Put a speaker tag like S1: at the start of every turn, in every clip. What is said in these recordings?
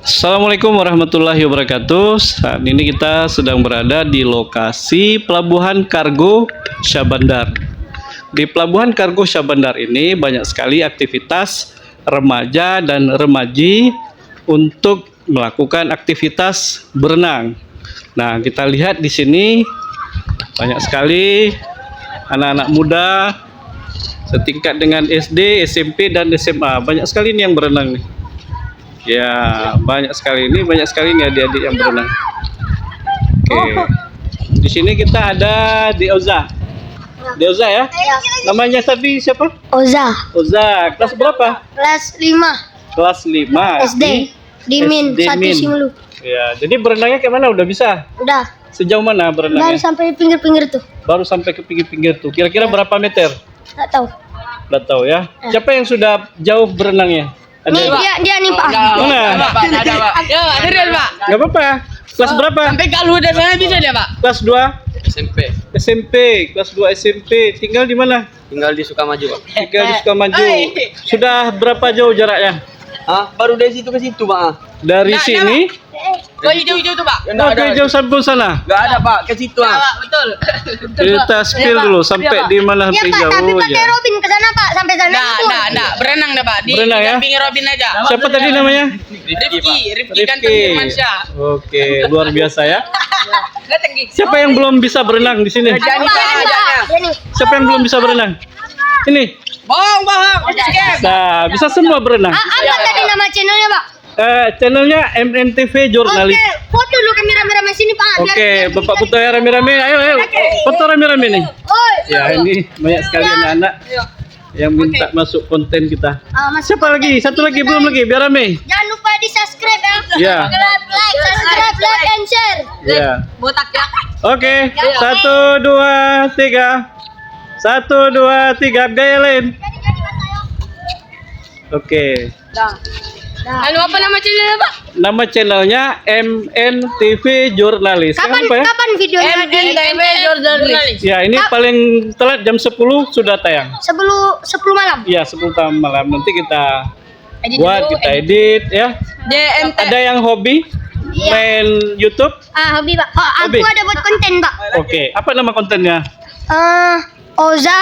S1: Assalamualaikum warahmatullahi wabarakatuh. Saat ini kita sedang berada di lokasi Pelabuhan Kargo Syah Bandar. Di Pelabuhan Kargo Syah Bandar ini banyak sekali aktivitas remaja dan remaji untuk melakukan aktivitas berenang. Nah, kita lihat di sini banyak sekali anak-anak muda setingkat dengan SD, SMP, dan SMA. Banyak sekali ini yang berenang nih. Ya, banyak sekali ini adik-adik yang berenang. Oke. Di sini kita ada Dioza. Dioza ya? Namanya tadi siapa?
S2: Oza,
S1: Oza. Kelas berapa?
S2: kelas 5
S1: Kelas 5.
S2: SD di Min
S1: SD
S2: 1
S1: Min.
S2: Simelu.
S1: Ya, jadi berenangnya kayak mana? Udah bisa?
S2: Udah,
S1: Sejauh mana
S2: baru
S1: berenangnya?
S2: sampai pinggir-pinggir tuh.
S1: Baru sampai ke pinggir-pinggir tuh. Kira-kira berapa meter?
S2: Nggak tahu.
S1: Udah tahu ya. Siapa yang sudah jauh berenangnya?
S2: Nih dia nih Pak.
S1: Mana?
S3: Ya, ada dia, Pak.
S1: Gak apa-apa. Kelas berapa?
S3: Sampai kalau udah sana bisa dia, Pak.
S1: Kelas 2?
S3: SMP.
S1: SMP, kelas 2 SMP. Tinggal di mana?
S3: Tinggal di Sukamaju, Pak.
S1: Tinggal di Sukamaju. Sudah berapa jauh jaraknya?
S3: Hah? Baru dari situ ke situ, Pak.
S1: Dari sini?
S3: Oh, hijau-hijau tuh, Pak.
S1: Oh, ke jauh sampai sana.
S3: Enggak ada, Pak. Ke situ, Pak. Betul.
S1: Kita spill dulu sampai di mana
S2: Iya
S1: sampai
S2: Pak, tapi
S1: jauh
S2: pakai
S1: ya.
S2: Robin ke sana Pak, sampai sana itu.
S3: Nah, berenang dah, Pak. Di
S1: Berenang ya?
S3: pinggir Robin aja.
S1: Siapa tadi namanya?
S3: Rifki Ganteng Firmansyah.
S1: Oke, luar biasa ya.
S3: Enggak tinggi.
S1: Siapa yang belum bisa berenang di sini?
S3: Jani, Pak, ajaknya.
S2: Dia nih.
S1: Siapa yang belum bisa berenang? Ini.
S3: Bohong.
S1: Nah, bisa semua berenang.
S2: Apa tadi nama channelnya Pak?
S1: Channelnya MNTV Jurnalis.
S2: Oke, foto dulu kamera-kamera sini Pak.
S1: Oke, Bapak foto ya rame-rame. Ayo. Foto rame-rame nih.
S2: Oh,
S1: Ya, ini banyak sekali anak-anak yang minta masuk konten kita.
S2: masuk.
S1: Siapa lagi? Satu lagi belum lagi, biar rame.
S2: Jangan lupa di subscribe ya.
S1: Ya.
S2: Subscribe, like, and share.
S1: Ya.
S3: Botak ya.
S1: Oke, 1, 2, 3. 1, 2, 3, gaya lain. Oke.
S3: Lalu apa nama channelnya, Pak?
S1: Nama channelnya MNTV Jurnalis.
S2: Kapan
S1: Apa ya?
S2: kapan videonya di
S3: Jurnalis.
S1: Ya, ini paling telat jam 10 sudah tayang.
S2: 10 malam?
S1: Ya, 10 malam. Nanti kita
S3: Edit
S1: buat,
S3: dulu,
S1: kita edit ya.
S3: JMT.
S1: Ada yang hobi main YouTube?
S2: Hobi Pak. Oh, aku
S1: Hobi.
S2: ada buat konten Pak.
S1: Oke, apa nama kontennya?
S2: Oza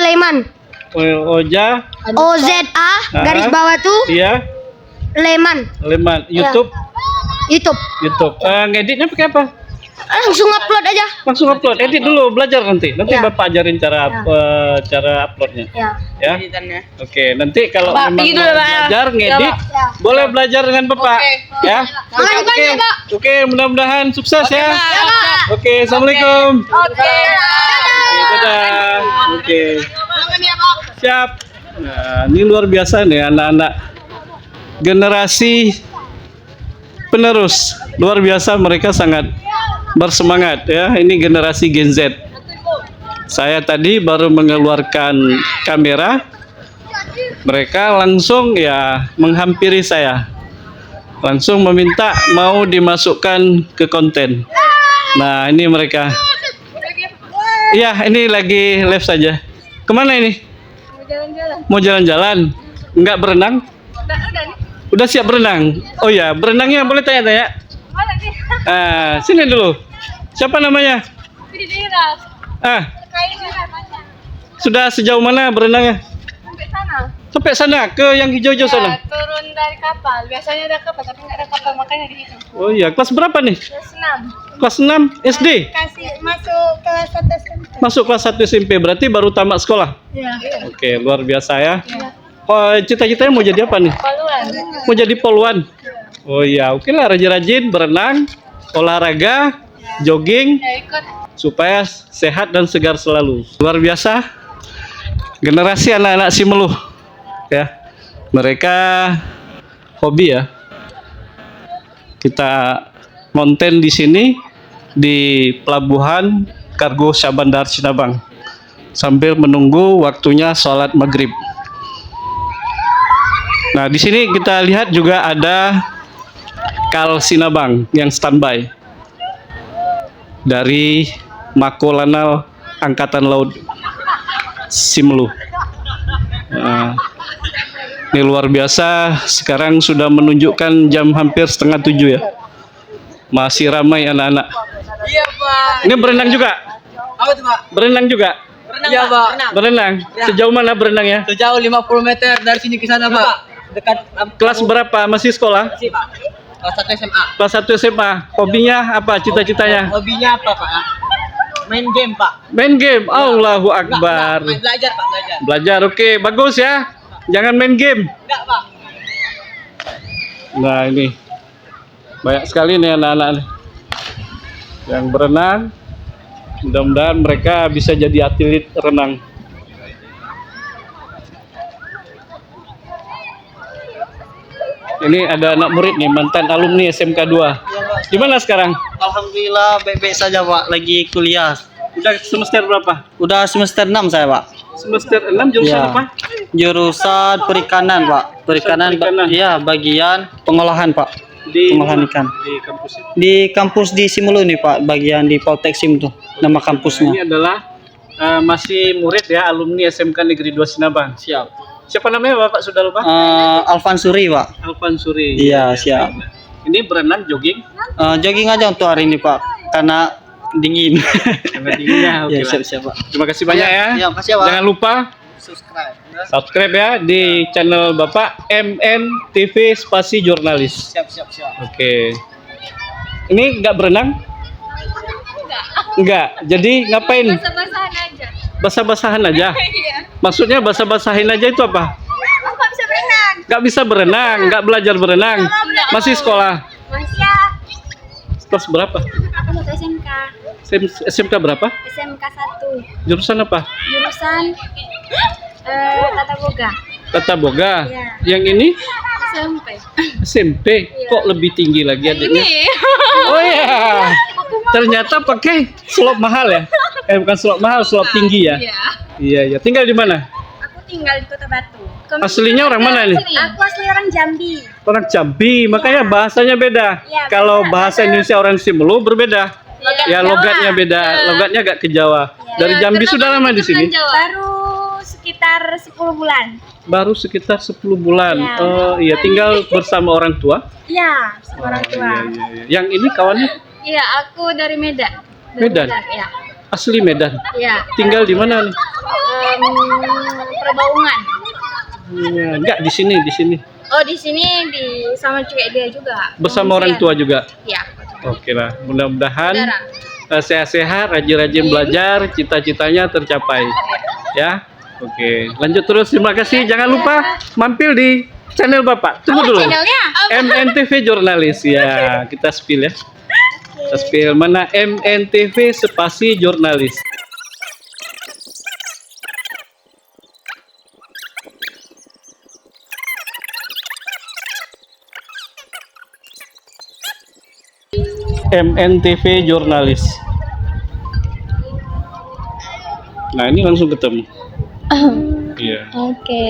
S2: _Leman.
S1: Oja,
S2: OZA garis bawah tuh
S1: iya,
S2: Leman.
S1: Leman, YouTube,
S2: YouTube.
S1: YouTube. Ngeditnya pakai apa?
S2: Langsung upload aja.
S1: Langsung upload, edit dulu, belajar nanti. Nanti
S2: Ya.
S1: Bapak ajarin cara cara uploadnya.
S2: Ya.
S1: Ya.
S3: Editannya.
S1: Oke, nanti kalau
S3: Pak,
S1: memang
S3: pergi
S1: mau
S3: dulu, Pak, ya.
S1: belajar ngedit,
S2: Ya.
S1: boleh belajar dengan Bapak.
S3: Oke.
S1: Ya.
S2: Makasih banyak Pak.
S1: Oke, mudah-mudahan sukses ya.
S2: Ya Pak.
S1: Oke, assalamualaikum.
S3: Oke.
S1: Dadah. Oke. Siap. Nah, ini luar biasa nih anak-anak generasi penerus. Luar biasa, mereka sangat bersemangat ya. Ini generasi Gen Z. Saya tadi baru mengeluarkan kamera. Mereka langsung ya menghampiri saya. Langsung meminta mau dimasukkan ke konten. Nah, ini mereka. Iya, ini lagi live saja. Kemana ini? Mau jalan-jalan? Enggak berenang? Udah siap berenang? Oh ya, berenangnya boleh tanya-tanya? Sini dulu. Siapa namanya? Sudah sejauh mana berenangnya? Sampai sana, ke yang hijau-hijau sana.
S4: Turun dari kapal. Biasanya ada kapal, tapi nggak ada kapal, makanya di situ.
S1: Oh iya, kelas berapa nih?
S4: Kelas 6.
S1: Kelas 6 SD?
S4: Kasih masuk kelas 1 SMP.
S1: Masuk kelas 1 SMP, berarti baru tamat sekolah?
S4: Iya.
S1: Oke, luar biasa ya. Oh, cita-citanya mau jadi apa nih?
S4: Paluan.
S1: Mau jadi poluan? Oh iya, oke lah, rajin-rajin berenang, olahraga, jogging,
S4: Ya ikut.
S1: supaya sehat dan segar selalu. Luar biasa, generasi anak-anak Simeluh ya. Mereka hobi ya. Kita konten di sini di Pelabuhan Kargo Syah Bandar Sinabang sambil menunggu waktunya sholat maghrib. Nah, di sini kita lihat juga ada Kal Sinabang yang standby dari Makolanal Angkatan Laut Simeluh. Nah, Ini luar biasa. Sekarang sudah menunjukkan jam hampir setengah 7 ya. Masih ramai anak-anak.
S3: Iya, Pak.
S1: Ini berenang juga?
S3: Apa tuh, Pak?
S1: Berenang juga?
S3: Iya, Pak.
S1: Berenang. Sejauh mana berenangnya?
S3: Sejauh 50 meter dari sini ke sana, Pak. Dekat
S1: Kelas berapa? Masih sekolah?
S3: sih, Pak. Kelas 1 SMA.
S1: Kelas 1 SMA. Hobinya apa? Cita-citanya?
S3: Hobinya apa, Pak? Main game, Pak.
S1: Main game. Allahu Akbar.
S3: Main belajar, Pak, belajar.
S1: Belajar. Oke, bagus ya. Jangan main game.
S3: Enggak, Pak.
S1: Nah, ini banyak sekali nih anak-anak nih yang berenang. Mudah-mudahan mereka bisa jadi atlet renang. Ini ada anak murid nih, mantan alumni SMK 2. Gimana sekarang?
S5: Alhamdulillah baik-baik saja Pak, lagi kuliah.
S1: Udah semester berapa?
S5: Udah semester 6 saya Pak.
S1: Semester 6 jurusan
S5: Ya.
S1: apa?
S5: Jurusan perikanan Pak. Perikanan,
S1: Perikanan.
S5: Iya, bagian pengolahan Pak. Pengolahan ikan.
S1: Di kampusnya.
S5: Di kampus di Simulu nih Pak, bagian di Poltek Sim tuh nama
S1: Ini
S5: kampusnya.
S1: adalah masih murid ya, alumni SMK Negeri 2 Sinabang.
S5: Siap.
S1: Siapa namanya Bapak, sudah lupa?
S5: Alvan Suri Pak.
S1: Alvan Suri.
S5: Iya, siap.
S1: Ini berenang jogging.
S5: Jogging aja untuk hari ini Pak, karena dingin.
S1: Karena dinginnya, oke
S5: Ya,
S1: lah.
S5: siap-siap Pak.
S1: Terima kasih banyak ya.
S5: Iya, makasih ya, Pak.
S1: Jangan lupa subscribe ya di channel Bapak MNTV Spasi Jurnalis.
S5: Siap.
S1: Oke. Ini nggak berenang? Enggak. Jadi ngapain?
S2: Basah-basahan aja.
S1: Basah-basahan aja. Maksudnya basah-basahin aja itu apa?
S2: Aku nggak bisa berenang.
S1: Nggak bisa berenang, nggak belajar berenang. Masih sekolah.
S2: Masih ya.
S1: Kelas berapa?
S2: Aku satu SMK.
S1: SMK berapa?
S2: SMK 1.
S1: Jurusan apa?
S2: Jurusan Tata Boga.
S1: Tata Boga.
S2: Iya.
S1: Yang ini
S2: SMP.
S1: SMP. Kok lebih tinggi lagi adiknya? Oh ya. Ternyata pakai slop mahal ya? Bukan slop mahal, slop tinggi ya? Iya. Tinggal di mana?
S2: Aku tinggal di Kota Batu.
S1: Aslinya orang mana nih?
S2: Aku asli orang Jambi.
S1: Orang Jambi, makanya bahasanya beda.
S2: Iya,
S1: Kalau
S2: beda.
S1: bahasa Indonesia orang Simelu berbeda. Ya logatnya beda, logatnya agak ke Jawa. Dari Jambi sudah lama di sini?
S2: Baru sekitar 10 bulan.
S1: Baru sekitar 10 bulan.
S2: Iya.
S1: Oh iya, tinggal bersama orang tua.
S2: Iya, sama orang tua.
S1: Iya. Yang ini kawannya
S2: Iya, aku dari Medan.
S1: Medan?
S2: Iya.
S1: asli Medan.
S2: Iya.
S1: Tinggal di mana nih?
S2: Perbaungan.
S1: Ya, enggak di sini, di sini.
S2: Oh, di sini di sama cewek dia juga.
S1: Bersama orang tua juga.
S2: Iya.
S1: Oke lah, mudah-mudahan
S2: Saudara.
S1: sehat-sehat, rajin-rajin belajar, cita-citanya tercapai. Ya, oke. Lanjut terus. Terima kasih. Jangan lupa mampir di channel Bapak. Tunggu dulu.
S2: Channelnya?
S1: MNTV Jurnalis. Ya, kita spill ya. Kita spill mana MNTV Spasi Jurnalis. MNTV Jurnalis. Nah, ini langsung ketemu. Iya.
S2: Oke.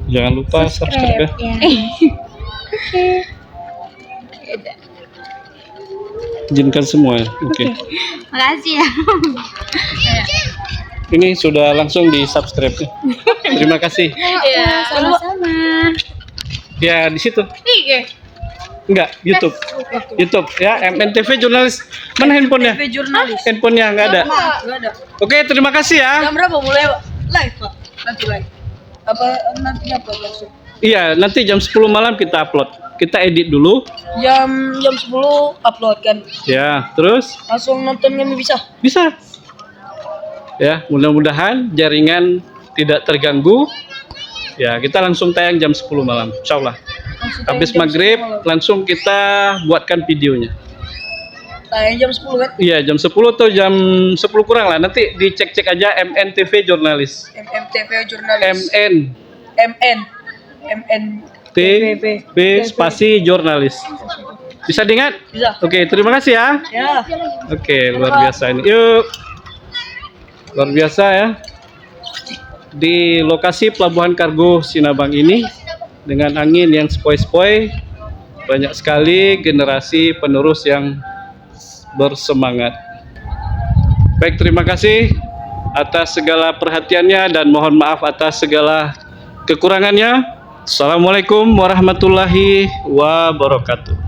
S1: Jangan lupa subscribe ya.
S2: Ya.
S1: Izinkan semua ya. Oke.
S2: Makasih ya.
S1: Ini sudah langsung di subscribe ya. Terima kasih.
S2: Iya, sama-sama.
S1: Ya, di situ.
S2: Iya.
S1: Enggak, YouTube. YouTube ya, MNTV Jurnalis. Mana handphonenya?
S3: Jurnalis.
S1: Handphonenya enggak ada.
S3: Enggak ada.
S1: Oke, terima kasih ya.
S3: Jam berapa mulai, Pak? Live, Pak. Nanti live. Apa nanti apa langsung?
S1: Iya, nanti jam 10 malam kita upload. Kita edit dulu.
S3: Jam 10 upload kan.
S1: Ya, terus
S3: Langsung nonton kami bisa.
S1: bisa. Ya, mudah-mudahan jaringan tidak terganggu. Ya, kita langsung tayang jam 10 malam. Insyaallah.
S3: Langsung
S1: Habis
S3: tayang jam
S1: maghrib
S3: 10 malam.
S1: langsung kita buatkan videonya.
S3: Tayang jam 10 kan?
S1: Iya, jam 10 atau jam 10 kurang lah. Nanti dicek-cek aja MNTV Jurnalis.
S3: MNTV Jurnalis.
S1: MN
S3: MN
S1: TV Spasi Jurnalis. Bisa diingat?
S3: Bisa.
S1: Oke, terima kasih ya.
S3: Ya.
S1: Oke, luar biasa ini. Yuk. Luar biasa ya. Di lokasi Pelabuhan Kargo Sinabang ini dengan angin yang sepoi-sepoi, banyak sekali generasi penerus yang bersemangat. Baik, terima kasih atas segala perhatiannya dan mohon maaf atas segala kekurangannya. Assalamualaikum warahmatullahi wabarakatuh.